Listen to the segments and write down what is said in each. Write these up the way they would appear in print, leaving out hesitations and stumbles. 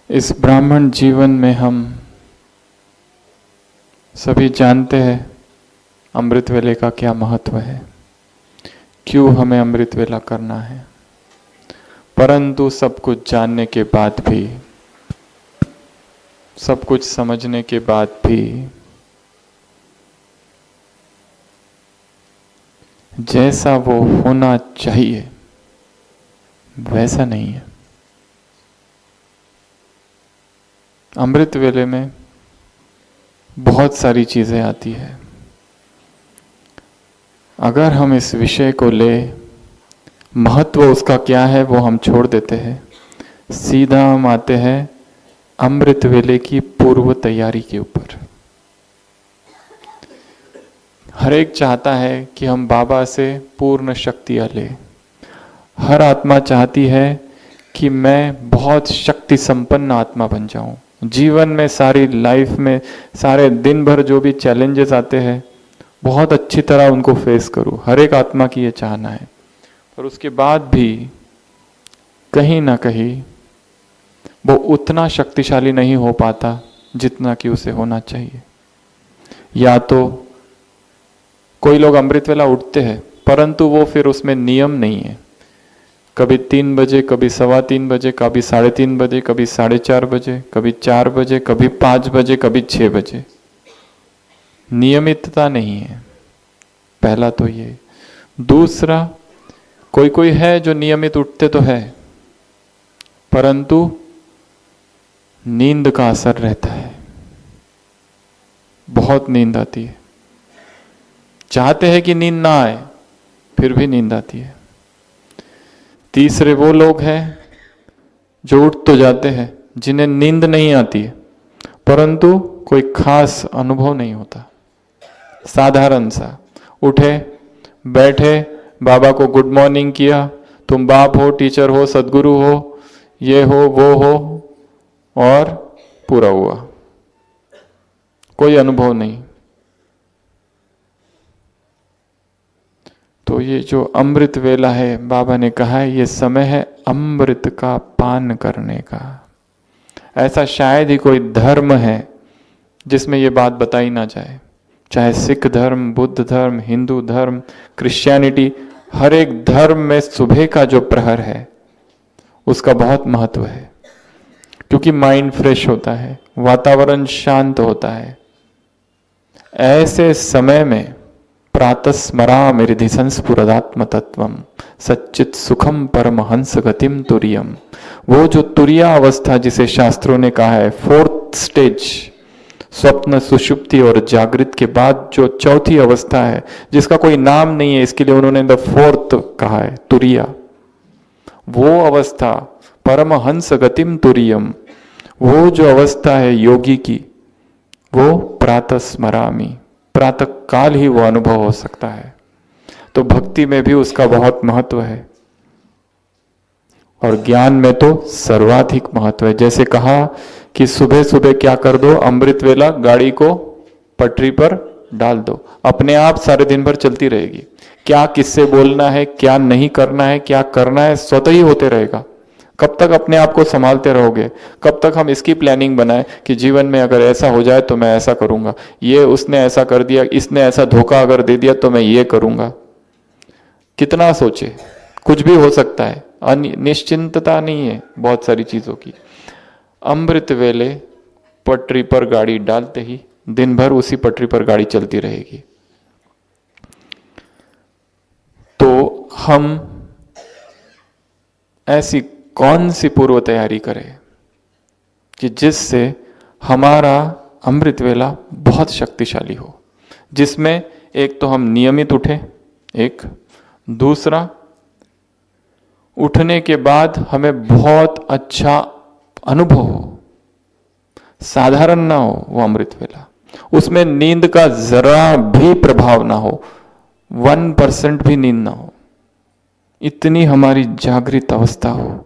इस ब्राह्मण जीवन में हम सभी जानते हैं अमृत वेले का क्या महत्व है, क्यों हमें अमृत वेला करना है। परंतु सब कुछ जानने के बाद भी, सब कुछ समझने के बाद भी जैसा वो होना चाहिए वैसा नहीं है। अमृत वेले में बहुत सारी चीजें आती है। अगर हम इस विषय को ले, महत्व उसका क्या है वो हम छोड़ देते हैं, सीधा हम आते हैं अमृत वेले की पूर्व तैयारी के ऊपर। हर एक चाहता है कि हम बाबा से पूर्ण शक्तियां ले। हर आत्मा चाहती है कि मैं बहुत शक्ति संपन्न आत्मा बन जाऊं। जीवन में, सारी लाइफ में, सारे दिन भर जो भी चैलेंजेस आते हैं बहुत अच्छी तरह उनको फेस करूं। हर एक आत्मा की ये चाहना है। पर उसके बाद भी कहीं ना कहीं वो उतना शक्तिशाली नहीं हो पाता जितना कि उसे होना चाहिए। या तो कोई लोग अमृत वेला उठते हैं परंतु वो फिर उसमें नियम नहीं है। कभी 3 बजे, कभी 3:15 बजे, कभी 3:30 बजे, कभी 4:30 बजे, कभी 4 बजे, कभी 5 बजे, कभी 6 बजे। नियमितता नहीं है, पहला तो ये। दूसरा, कोई कोई है जो नियमित उठते तो है परंतु नींद का असर रहता है, बहुत नींद आती है। चाहते हैं कि नींद ना आए फिर भी नींद आती है। तीसरे वो लोग हैं जो उठ तो जाते हैं, जिन्हें नींद नहीं आती है परंतु कोई खास अनुभव नहीं होता। साधारण सा उठे, बैठे, बाबा को गुड मॉर्निंग किया, तुम बाप हो, टीचर हो, सदगुरु हो, ये हो, वो हो, और पूरा हुआ, कोई अनुभव नहीं। तो ये जो अमृत वेला है, बाबा ने कहा है ये समय है अमृत का पान करने का। ऐसा शायद ही कोई धर्म है जिसमें ये बात बताई ना जाए। चाहे सिख धर्म, बुद्ध धर्म, हिंदू धर्म, क्रिश्चियनिटी, हर एक धर्म में सुबह का जो प्रहर है उसका बहुत महत्व है। क्योंकि माइंड फ्रेश होता है, वातावरण शांत होता है। ऐसे समय में प्रातस्मरामि हृदि संस्फुरदात्म तत्वम सच्चित सुखम परमहंस गतिम तुरियम। वो जो तुरिया अवस्था जिसे शास्त्रों ने कहा है 4th स्टेज, स्वप्न, सुषुप्ति और जागृत के बाद जो चौथी अवस्था है जिसका कोई नाम नहीं है, इसके लिए उन्होंने द 4th कहा है, तुरिया। वो अवस्था परमहंस गतिम तुरियम, वो जो अवस्था है योगी की, वो प्रातस्मरामि, प्रातः काल ही वो अनुभव हो सकता है। तो भक्ति में भी उसका बहुत महत्व है और ज्ञान में तो सर्वाधिक महत्व है। जैसे कहा कि सुबह सुबह क्या कर दो, अमृत वेला गाड़ी को पटरी पर डाल दो, अपने आप सारे दिन भर चलती रहेगी। क्या किससे बोलना है, क्या नहीं करना है, क्या करना है, स्वतः ही होते रहेगा। कब तक अपने आप को संभालते रहोगे? कब तक हम इसकी प्लानिंग बनाए कि जीवन में अगर ऐसा हो जाए तो मैं ऐसा करूंगा, ये उसने ऐसा कर दिया, इसने ऐसा धोखा अगर दे दिया तो मैं ये करूंगा। कितना सोचे, कुछ भी हो सकता है, निश्चिंतता नहीं है बहुत सारी चीजों की। अमृत वेले पटरी पर गाड़ी डालते ही दिन भर उसी पटरी पर गाड़ी चलती रहेगी। तो हम ऐसी कौन सी पूर्व तैयारी करें कि जिससे हमारा अमृत वेला बहुत शक्तिशाली हो, जिसमें एक तो हम नियमित उठें, एक दूसरा उठने के बाद हमें बहुत अच्छा अनुभव हो, साधारण ना हो वो अमृत वेला, उसमें नींद का जरा भी प्रभाव ना हो, 1% भी नींद ना हो, इतनी हमारी जागृत अवस्था हो।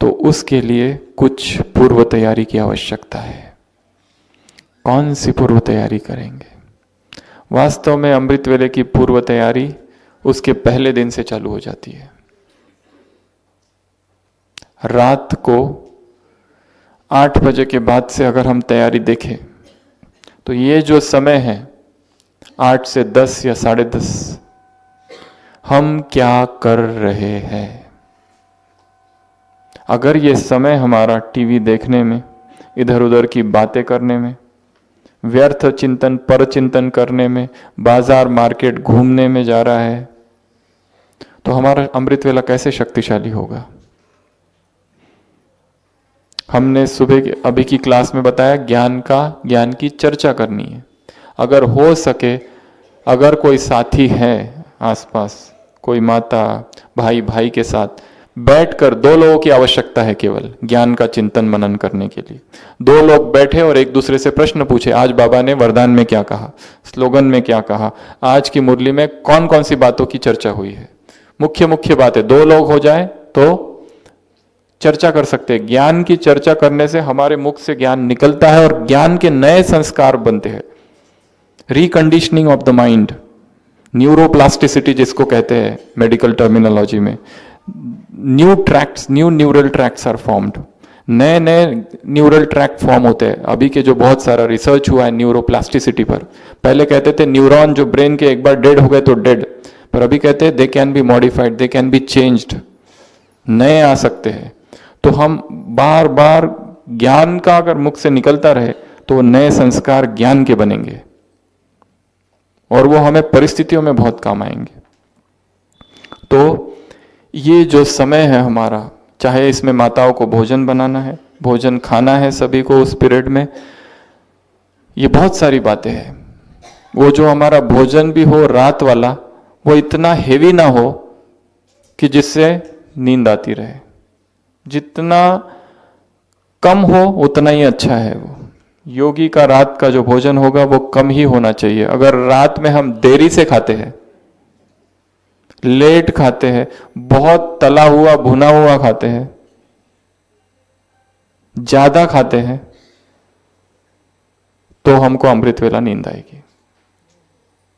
तो उसके लिए कुछ पूर्व तैयारी की आवश्यकता है। कौन सी पूर्व तैयारी करेंगे? वास्तव में अमृत वेले की पूर्व तैयारी उसके पहले दिन से चालू हो जाती है। रात को 8 बजे के बाद से अगर हम तैयारी देखें तो ये जो समय है 8 से 10 या 10:30, हम क्या कर रहे हैं? अगर ये समय हमारा टीवी देखने में, इधर उधर की बातें करने में, व्यर्थ चिंतन पर चिंतन करने में, बाजार मार्केट घूमने में जा रहा है, तो हमारा अमृत वेला कैसे शक्तिशाली होगा? हमने सुबह अभी की क्लास में बताया ज्ञान की चर्चा करनी है। अगर हो सके, अगर कोई साथी है आसपास, कोई माता भाई के साथ बैठकर, 2 लोगों की आवश्यकता है केवल ज्ञान का चिंतन मनन करने के लिए। 2 लोग बैठे और एक दूसरे से प्रश्न पूछे, आज बाबा ने वरदान में क्या कहा, स्लोगन में क्या कहा, आज की मुरली में कौन कौन सी बातों की चर्चा हुई है। मुख्य बातें 2 लोग हो जाए तो चर्चा कर सकते हैं। ज्ञान की चर्चा करने से हमारे मुख से ज्ञान निकलता है और ज्ञान के नए संस्कार बनते हैं। Reconditioning of the mind, neuroplasticity जिसको कहते हैं मेडिकल टर्मिनोलॉजी में, new neural tracts are formed. नए न्यूरल ट्रैक फॉर्म होते हैं। अभी के जो बहुत सारा रिसर्च हुआ है न्यूरोप्लास्टिसिटी पर, पहले कहते थे न्यूरॉन जो ब्रेन के एक बार डेड हो गए तो डेड, पर अभी कहते हैं they can be modified, they can be changed, नए आ सकते हैं। तो हम बार बार ज्ञान का अगर मुख से निकलता रहे तो नए संस्कार ज्ञान के बनेंगे और वो हमें परिस्थितियों में बहुत काम आएंगे। तो ये जो समय है हमारा, चाहे इसमें माताओं को भोजन बनाना है, भोजन खाना है सभी को उस पीरियड में, ये बहुत सारी बातें हैं। वो जो हमारा भोजन भी हो रात वाला, वो इतना हेवी ना हो कि जिससे नींद आती रहे। जितना कम हो उतना ही अच्छा है। वो योगी का रात का जो भोजन होगा वो कम ही होना चाहिए। अगर रात में हम देरी से खाते हैं, लेट खाते हैं, बहुत तला हुआ भुना हुआ खाते हैं, ज्यादा खाते हैं, तो हमको अमृत वेला नींद आएगी।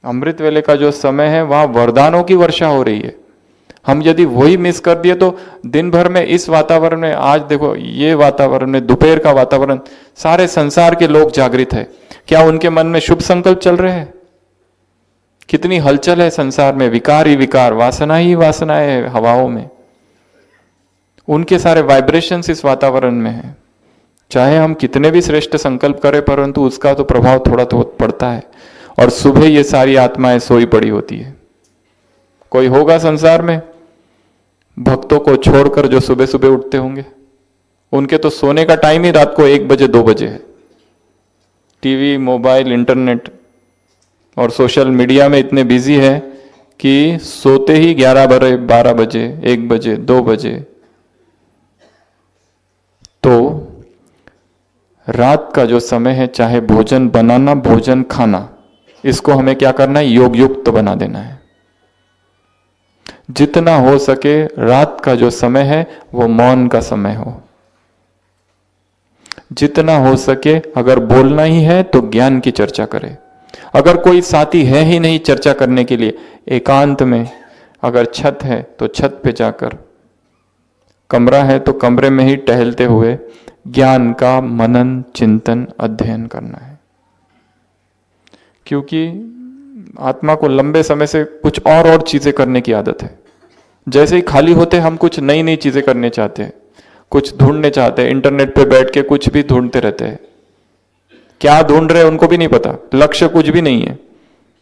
अमृत वेले का जो समय है वहां वरदानों की वर्षा हो रही है। हम यदि वही मिस कर दिए तो दिन भर में इस वातावरण में, आज देखो ये वातावरण में, दोपहर का वातावरण, सारे संसार के लोग जागृत है। क्या उनके मन में शुभ संकल्प चल रहे हैं? कितनी हलचल है संसार में, विकार ही विकार, वासना ही वासनाएं है हवाओं में। उनके सारे वाइब्रेशंस इस वातावरण में है। चाहे हम कितने भी श्रेष्ठ संकल्प करें, परंतु उसका तो प्रभाव थोड़ा तो पड़ता है। और सुबह ये सारी आत्माएं सोई पड़ी होती है। कोई होगा संसार में भक्तों को छोड़कर जो सुबह सुबह उठते होंगे? उनके तो सोने का टाइम ही रात को 1 बजे 2 बजे है। टीवी, मोबाइल, इंटरनेट और सोशल मीडिया में इतने बिजी है कि सोते ही 11 बजे, 12 बजे, 1 बजे, 2 बजे। तो रात का जो समय है, चाहे भोजन बनाना, भोजन खाना, इसको हमें क्या करना है? योग युक्त बना देना है। जितना हो सके रात का जो समय है वो मौन का समय हो। जितना हो सके अगर बोलना ही है तो ज्ञान की चर्चा करें। अगर कोई साथी है ही नहीं चर्चा करने के लिए, एकांत में, अगर छत है तो छत पे जाकर, कमरा है तो कमरे में ही टहलते हुए ज्ञान का मनन, चिंतन, अध्ययन करना है। क्योंकि आत्मा को लंबे समय से कुछ और चीजें करने की आदत है। जैसे ही खाली होते हम कुछ नई नई चीजें करने चाहते हैं, कुछ ढूंढने चाहते हैं, इंटरनेट पे बैठ के कुछ भी ढूंढते रहते हैं। क्या ढूंढ रहे हैं उनको भी नहीं पता, लक्ष्य कुछ भी नहीं है,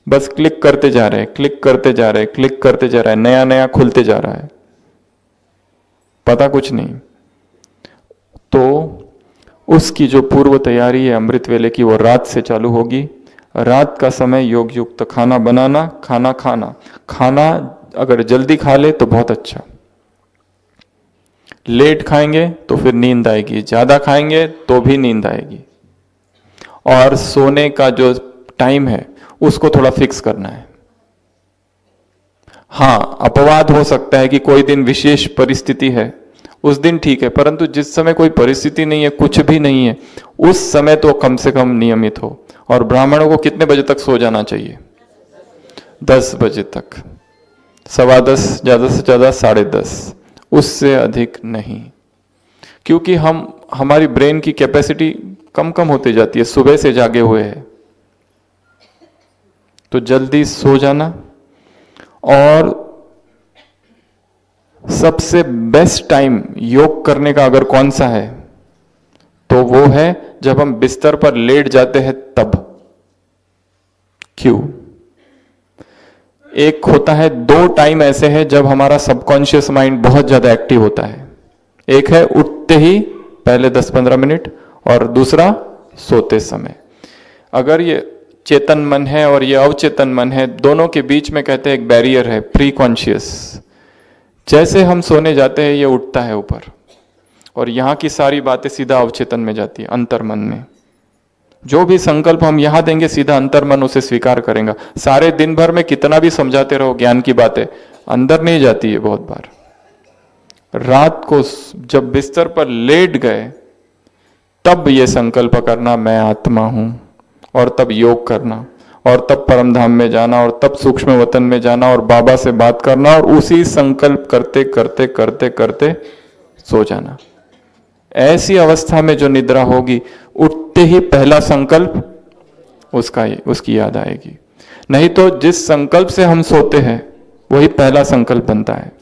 बस क्लिक करते जा रहे हैं, क्लिक करते जा रहे हैं, क्लिक करते जा रहा है, नया नया खुलते जा रहा है, पता कुछ नहीं। तो उसकी जो पूर्व तैयारी है अमृत वेले की, वो रात से चालू होगी। रात का समय योग युक्त खाना बनाना, खाना खाना। खाना अगर जल्दी खा ले तो बहुत अच्छा, लेट खाएंगे तो फिर नींद आएगी, ज्यादा खाएंगे तो भी नींद आएगी। और सोने का जो टाइम है उसको थोड़ा फिक्स करना है। हाँ, अपवाद हो सकता है कि कोई दिन विशेष परिस्थिति है, उस दिन ठीक है, परंतु जिस समय कोई परिस्थिति नहीं है, कुछ भी नहीं है, उस समय तो कम से कम नियमित हो। और ब्राह्मणों को कितने बजे तक सो जाना चाहिए? 10 बजे तक, 10:15, ज्यादा से ज्यादा 10:30, उससे अधिक नहीं। क्योंकि हमारी ब्रेन की कैपेसिटी कम कम होती जाती है, सुबह से जागे हुए हैं। तो जल्दी सो जाना। और सबसे बेस्ट टाइम योग करने का अगर कौन सा है, तो वो है जब हम बिस्तर पर लेट जाते हैं तब। क्यों? एक होता है, दो टाइम ऐसे हैं जब हमारा सबकॉन्शियस माइंड बहुत ज्यादा एक्टिव होता है। एक है उठते ही पहले 10-15 मिनट, और दूसरा सोते समय। अगर ये चेतन मन है और ये अवचेतन मन है, दोनों के बीच में कहते हैं एक बैरियर है, प्री कॉन्शियस। जैसे हम सोने जाते हैं ये उठता है ऊपर, और यहां की सारी बातें सीधा अवचेतन में जाती है, अंतर मन में। जो भी संकल्प हम यहां देंगे सीधा अंतर मन उसे स्वीकार करेगा। सारे दिन भर में कितना भी समझाते रहो ज्ञान की बातें, अंदर नहीं जाती है बहुत बार। रात को जब बिस्तर पर लेट गए तब ये संकल्प करना मैं आत्मा हूं, और तब योग करना, और तब परम धाम में जाना, और तब सूक्ष्म वतन में जाना, और बाबा से बात करना, और उसी संकल्प करते करते करते करते सो जाना। ऐसी अवस्था में जो निद्रा होगी, उठते ही पहला संकल्प उसकी याद आएगी। नहीं तो जिस संकल्प से हम सोते हैं वही पहला संकल्प बनता है।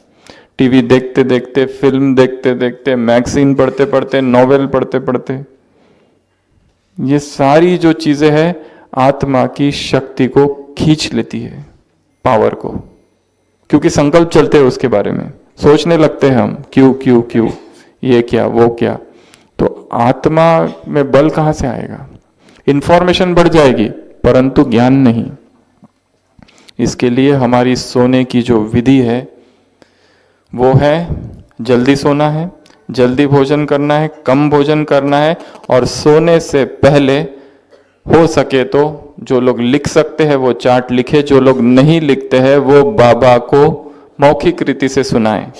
टीवी देखते देखते, फिल्म देखते देखते, मैगजीन पढ़ते पढ़ते, नॉवेल पढ़ते पढ़ते, ये सारी जो चीजें हैं आत्मा की शक्ति को खींच लेती है, पावर को। क्योंकि संकल्प चलते हैं उसके बारे में, सोचने लगते हैं हम, क्यों क्यों क्यों, ये क्या वो क्या। तो आत्मा में बल कहां से आएगा? इंफॉर्मेशन बढ़ जाएगी परंतु ज्ञान नहीं। इसके लिए हमारी सोने की जो विधि है वो है, जल्दी सोना है, जल्दी भोजन करना है, कम भोजन करना है, और सोने से पहले हो सके तो जो लोग लिख सकते हैं वो चार्ट लिखे, जो लोग नहीं लिखते हैं वो बाबा को मौखिक रीति से सुनाएं,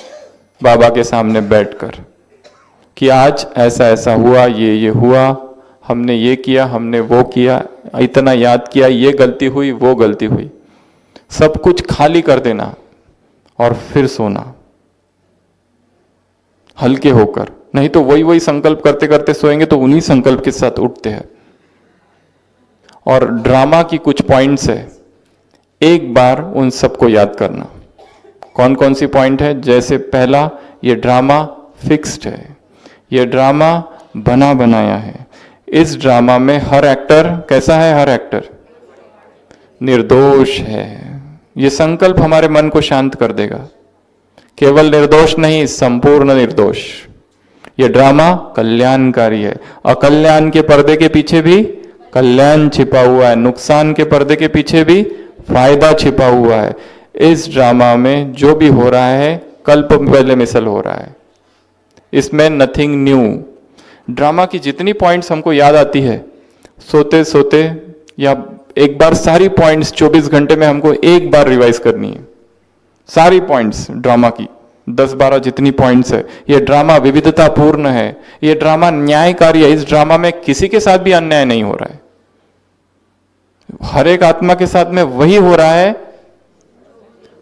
बाबा के सामने बैठकर, कि आज ऐसा ऐसा हुआ, ये हुआ, हमने ये किया, हमने वो किया, इतना याद किया, ये गलती हुई, वो गलती हुई। सब कुछ खाली कर देना और फिर सोना हल्के होकर। नहीं तो वही वही संकल्प करते करते सोएंगे तो उन्हीं संकल्प के साथ उठते हैं। और ड्रामा की कुछ पॉइंट्स है, एक बार उन सबको याद करना। कौन कौन सी पॉइंट है? जैसे पहला, ये ड्रामा फिक्स्ड है, ये ड्रामा बना बनाया है। इस ड्रामा में हर एक्टर कैसा है? हर एक्टर निर्दोष है। ये संकल्प हमारे मन को शांत कर देगा। केवल निर्दोष नहीं, संपूर्ण निर्दोष। ये ड्रामा कल्याणकारी है। अकल्याण के पर्दे के पीछे भी कल्याण छिपा हुआ है, नुकसान के पर्दे के पीछे भी फायदा छिपा हुआ है। इस ड्रामा में जो भी हो रहा है कल्प पहले मिसल हो रहा है, इसमें नथिंग न्यू। ड्रामा की जितनी पॉइंट्स हमको याद आती है सोते सोते, या एक बार सारी पॉइंट्स 24 घंटे में हमको एक बार रिवाइज करनी है, सारी पॉइंट्स ड्रामा की 10-12 जितनी पॉइंट्स है। ये ड्रामा विविधता पूर्ण है, ये ड्रामा न्यायकारी है। इस ड्रामा में किसी के साथ भी अन्याय नहीं हो रहा है, हर एक आत्मा के साथ में वही हो रहा है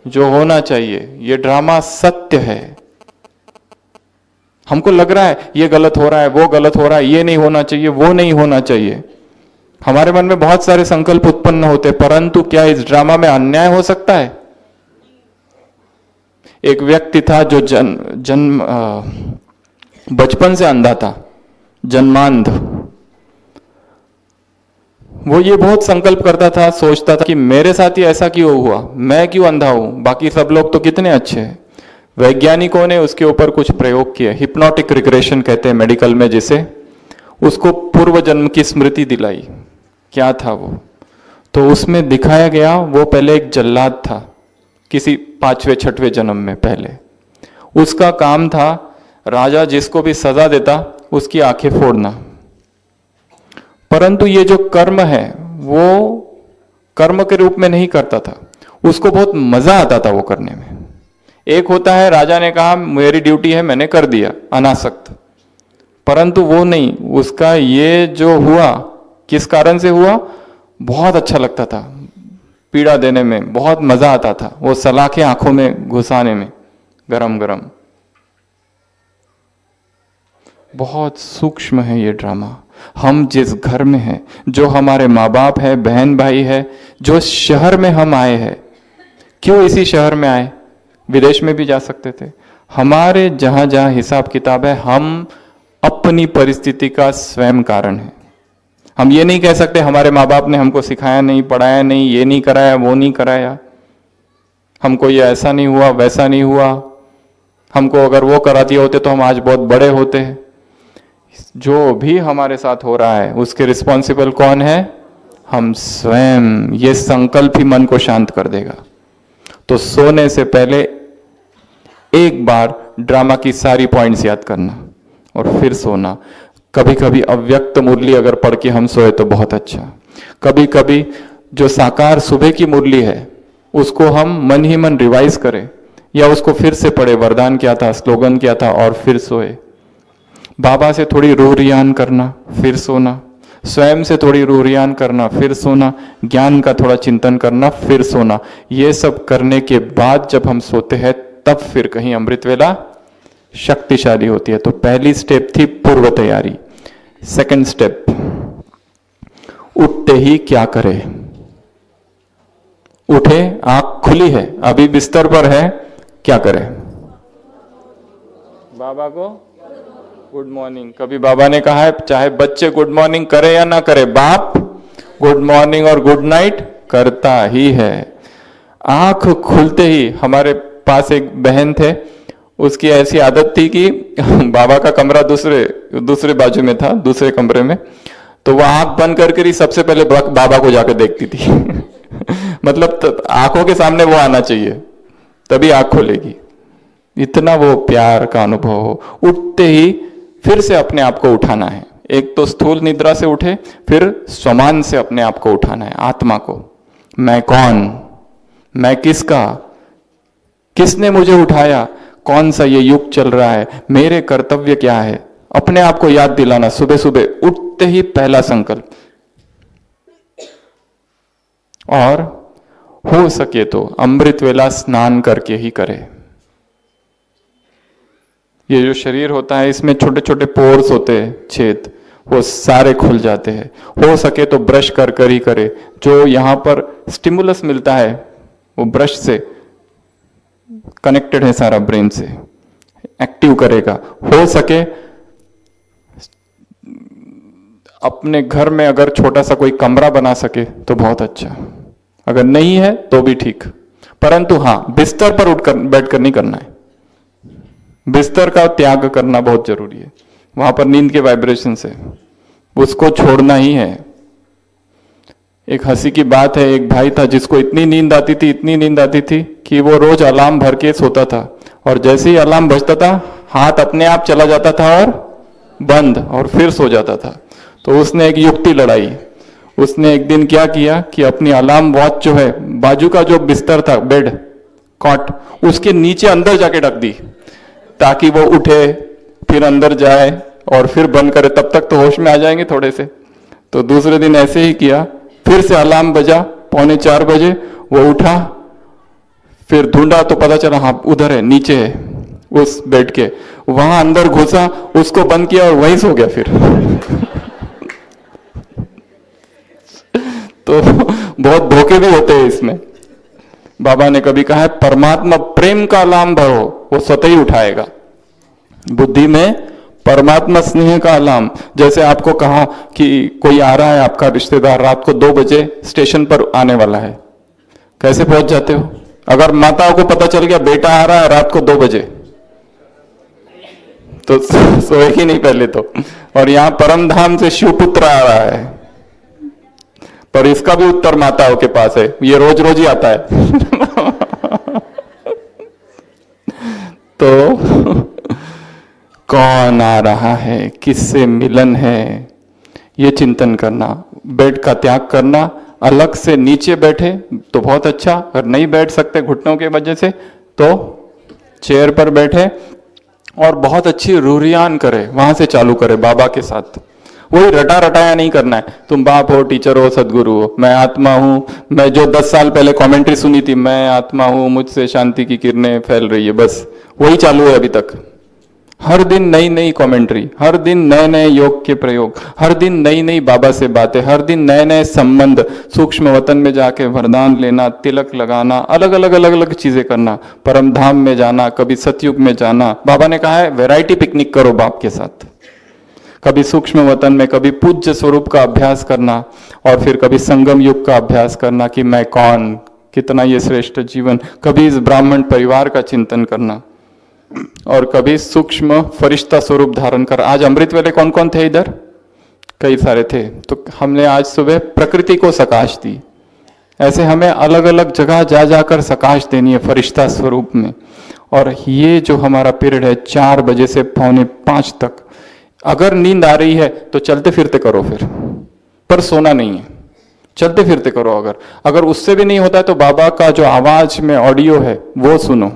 जो होना चाहिए। ये ड्रामा सत्य है। हमको लग रहा है ये गलत हो रहा है, वो गलत हो रहा है, ये नहीं होना चाहिए, वो नहीं होना चाहिए। हमारे मन में बहुत सारे संकल्प उत्पन्न होते, परंतु क्या इस ड्रामा में अन्याय हो सकता है? एक व्यक्ति था जो बचपन से अंधा था, जन्मांध। वो ये बहुत संकल्प करता था, सोचता था कि मेरे साथ ही ऐसा क्यों हुआ, मैं क्यों अंधा हूं, बाकी सब लोग तो कितने अच्छे हैं। वैज्ञानिकों ने उसके ऊपर कुछ प्रयोग किए, हिप्नोटिक रिग्रेशन कहते हैं मेडिकल में जिसे। उसको पूर्व जन्म की स्मृति दिलाई। क्या था वो? तो उसमें दिखाया गया वो पहले एक जल्लाद था, किसी 5वें-6वें जन्म में पहले। उसका काम था राजा जिसको भी सजा देता उसकी आंखें फोड़ना। परंतु ये जो कर्म है वो कर्म के रूप में नहीं करता था, उसको बहुत मजा आता था वो करने में। एक होता है राजा ने कहा मेरी ड्यूटी है, मैंने कर दिया अनासक्त, परंतु वो नहीं, उसका ये जो हुआ किस कारण से हुआ, बहुत अच्छा लगता था, पीड़ा देने में बहुत मजा आता था, वो सलाखें आंखों में घुसाने में गरम गरम। बहुत सूक्ष्म है ये ड्रामा। हम जिस घर में हैं, जो हमारे माँ बाप है, बहन भाई है, जो शहर में हम आए हैं, क्यों इसी शहर में आए, विदेश में भी जा सकते थे। हमारे जहां जहां हिसाब किताब है, हम अपनी परिस्थिति का स्वयं कारण है। हम ये नहीं कह सकते हमारे माँ बाप ने हमको सिखाया नहीं, पढ़ाया नहीं, ये नहीं कराया, वो नहीं कराया, हमको ये ऐसा नहीं हुआ, वैसा नहीं हुआ, हमको अगर वो करा दिए होते तो हम आज बहुत बड़े होते हैं। जो भी हमारे साथ हो रहा है उसके रिस्पॉन्सिबल कौन है? हम स्वयं। ये संकल्प ही मन को शांत कर देगा। तो सोने से पहले एक बार ड्रामा की सारी पॉइंट्स याद करना और फिर सोना। कभी कभी अव्यक्त मुरली अगर पढ़ के हम सोए तो बहुत अच्छा। कभी कभी जो साकार सुबह की मुरली है उसको हम मन ही मन रिवाइज करें, या उसको फिर से पढ़े, वरदान क्या था, स्लोगन क्या था, और फिर सोए। बाबा से थोड़ी रूह रियान करना, फिर सोना। स्वयं से थोड़ी रूह रियान करना, फिर सोना। ज्ञान का थोड़ा चिंतन करना, फिर सोना। ये सब करने के बाद जब हम सोते हैं तब फिर कहीं अमृत वेला शक्तिशाली होती है। तो पहली स्टेप थी पूर्व तैयारी। सेकंड स्टेप, उठते ही क्या करे। उठे, आंख खुली है, अभी बिस्तर पर है, क्या करे? बाबा को गुड मॉर्निंग। कभी बाबा ने कहा है चाहे बच्चे गुड मॉर्निंग करे या ना करे, बाप गुड मॉर्निंग और गुड नाइट करता ही है। आंख खुलते ही, हमारे पास एक बहन थे, उसकी ऐसी आदत थी कि बाबा का कमरा दूसरे बाजू में था, दूसरे कमरे में, तो वह आंख बंद करके ही सबसे पहले बाबा को जाकर देखती थी। मतलब आंखों के सामने वो आना चाहिए, तभी आंख खोलेगी। इतना वो प्यार का अनुभव हो। उठते ही फिर से अपने आप को उठाना है। एक तो स्थूल निद्रा से उठे, फिर स्वमान से अपने आप को उठाना है, आत्मा को। मैं कौन, मैं किसका, किसने मुझे उठाया, कौन सा ये युग चल रहा है, मेरे कर्तव्य क्या है, अपने आप को याद दिलाना। सुबह सुबह उठते ही पहला संकल्प। और हो सके तो अमृत वेला स्नान करके ही करे। ये जो शरीर होता है इसमें छोटे छोटे पोर्स होते हैं, छेद, वो सारे खुल जाते हैं। हो सके तो ब्रश कर कर ही करे। जो यहां पर स्टिमुलस मिलता है वो ब्रश से कनेक्टेड है, सारा ब्रेन से एक्टिव करेगा। हो सके अपने घर में अगर छोटा सा कोई कमरा बना सके तो बहुत अच्छा, अगर नहीं है तो भी ठीक, परंतु हां, बिस्तर पर उठकर बैठकर नहीं करना है। बिस्तर का त्याग करना बहुत जरूरी है। वहां पर नींद के वाइब्रेशन से उसको छोड़ना ही है। एक हंसी की बात है, एक भाई था जिसको इतनी नींद आती थी, इतनी नींद आती थी कि वो रोज अलार्म भर के सोता था, और जैसे ही अलार्म बजता था हाथ अपने आप चला जाता था और बंद, और फिर सो जाता था। तो उसने एक युक्ति लड़ाई। उसने एक दिन क्या किया कि अपनी अलार्म वॉच जो है, बाजू का जो बिस्तर था, बेड कॉट, उसके नीचे अंदर जाके ढक दी, ताकि वो उठे, फिर अंदर जाए और फिर बंद करे। तब तक तो होश में आ जाएंगे थोड़े से। तो दूसरे दिन ऐसे ही किया, फिर से अलार्म बजा 3:45 बजे, वो उठा, फिर ढूंढा तो पता चला हाँ उधर है, नीचे है उस बेड के। वहां अंदर घुसा, उसको बंद किया और वहीं सो गया फिर। तो बहुत धोखे भी होते हैं इसमें। बाबा ने कभी कहा है परमात्मा प्रेम का अलार्म भरो, वो स्वतः ही उठाएगा। बुद्धि में परमात्मा स्नेह का अलार्म। जैसे आपको कहा कि कोई आ रहा है आपका रिश्तेदार, रात को 2 बजे स्टेशन पर आने वाला है, कैसे पहुंच जाते हो? अगर माताओं को पता चल गया बेटा आ रहा है रात को 2 बजे, तो सोएगी नहीं पहले तो। और यहां परम धाम से शिवपुत्र आ रहा है, पर इसका भी उत्तर माताओं के पास है, ये रोज रोज ही आता है। तो कौन आ रहा है, किससे मिलन है, ये चिंतन करना। बेड का त्याग करना, अलग से नीचे बैठे तो बहुत अच्छा, अगर नहीं बैठ सकते घुटनों के वजह से तो चेयर पर बैठे और बहुत अच्छी रूरियान करे, वहां से चालू करे बाबा के साथ। वही रटा रटाया नहीं करना है, तुम बाप हो, टीचर हो, सदगुरु हो, मैं आत्मा हूं, मैं जो 10 साल पहले कमेंट्री सुनी थी, मैं आत्मा हूं, मुझसे शांति की किरणें फैल रही है, बस वही चालू है अभी तक। हर दिन नई नई कमेंट्री, हर दिन नए नए योग के प्रयोग, हर दिन नई नई बाबा से बातें, हर दिन नए नए संबंध, सूक्ष्म वतन में जाके वरदान लेना, तिलक लगाना, अलग अलग अलग अलग चीजें करना, परम धाम में जाना, कभी सतयुग में जाना। बाबा ने कहा है वैरायटी पिकनिक करो बाप के साथ, कभी सूक्ष्म वतन में, कभी पूज्य स्वरूप का अभ्यास करना, और फिर कभी संगम युग का अभ्यास करना कि मैं कौन, कितना ये श्रेष्ठ जीवन, कभी इस ब्राह्मण परिवार का चिंतन करना, और कभी सूक्ष्म फरिश्ता स्वरूप धारण कर। आज अमृत वेले कौन कौन थे इधर? कई सारे थे। तो हमने आज सुबह प्रकृति को सकाश दी। ऐसे हमें अलग अलग जगह जा जाकर सकाश देनी है फरिश्ता स्वरूप में। और ये जो हमारा पीरियड है 4 बजे से 4:45 तक, अगर नींद आ रही है तो चलते फिरते करो फिर, पर सोना नहीं है, चलते फिरते करो। अगर उससे भी नहीं होता है तो बाबा का जो आवाज में ऑडियो है वो सुनो।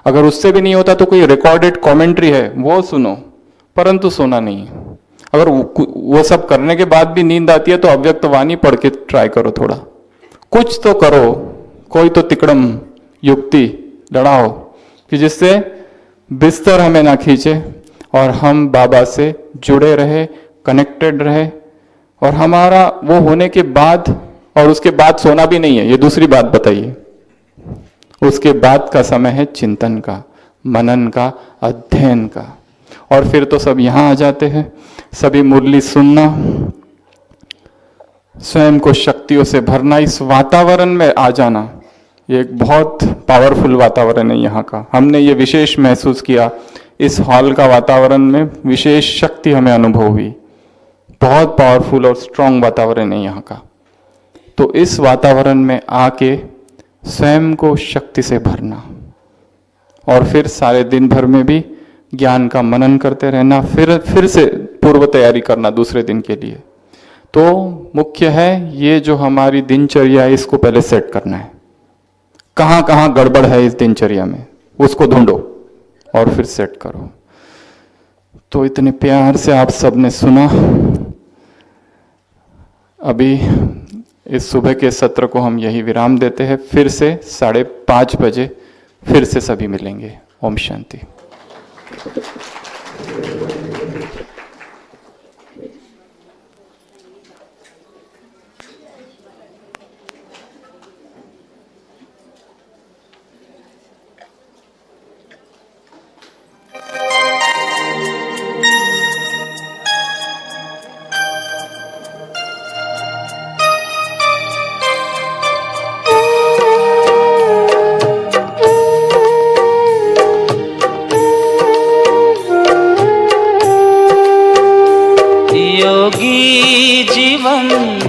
अगर उससे भी नहीं होता तो कोई रिकॉर्डेड कमेंट्री है वो सुनो, परंतु सोना नहीं है। अगर वो सब करने के बाद भी नींद आती है तो अव्यक्त वाणी पढ़ के ट्राई करो, थोड़ा कुछ तो करो, कोई तो तिकड़म युक्ति लड़ाओ कि जिससे बिस्तर हमें ना खींचे और हम बाबा से जुड़े रहे, कनेक्टेड रहे। और हमारा वो होने के बाद, और उसके बाद सोना भी नहीं है, ये दूसरी बात बताइए। उसके बाद का समय है चिंतन का, मनन का, अध्ययन का। और फिर तो सब यहां आ जाते हैं, सभी मुरली सुनना, स्वयं को शक्तियों से भरना, इस वातावरण में आ जाना। ये एक बहुत पावरफुल वातावरण है यहाँ का। हमने ये विशेष महसूस किया, इस हॉल का वातावरण में विशेष शक्ति हमें अनुभव हुई। बहुत पावरफुल और स्ट्रांग वातावरण है यहाँ का। तो इस वातावरण में आके स्वयं को शक्ति से भरना, और फिर सारे दिन भर में भी ज्ञान का मनन करते रहना, फिर से पूर्व तैयारी करना दूसरे दिन के लिए। तो मुख्य है ये जो हमारी दिनचर्या है, इसको पहले सेट करना है। कहाँ कहाँ गड़बड़ है इस दिनचर्या में, उसको ढूंढो और फिर सेट करो। तो इतने प्यार से आप सबने सुना। अभी इस सुबह के सत्र को हम यही विराम देते हैं। फिर से 5:30 बजे फिर से सभी मिलेंगे। ओम शांति।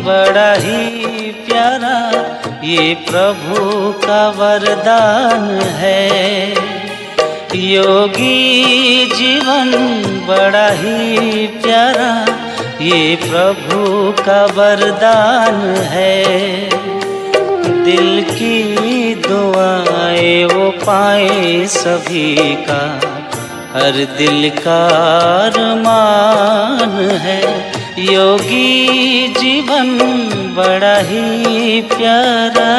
बड़ा ही प्यारा ये प्रभु का वरदान है। योगी जीवन बड़ा ही प्यारा ये प्रभु का वरदान है। दिल की दुआएं वो पाए सभी का, हर दिल का अरमान है। योगी जीवन बड़ा ही प्यारा।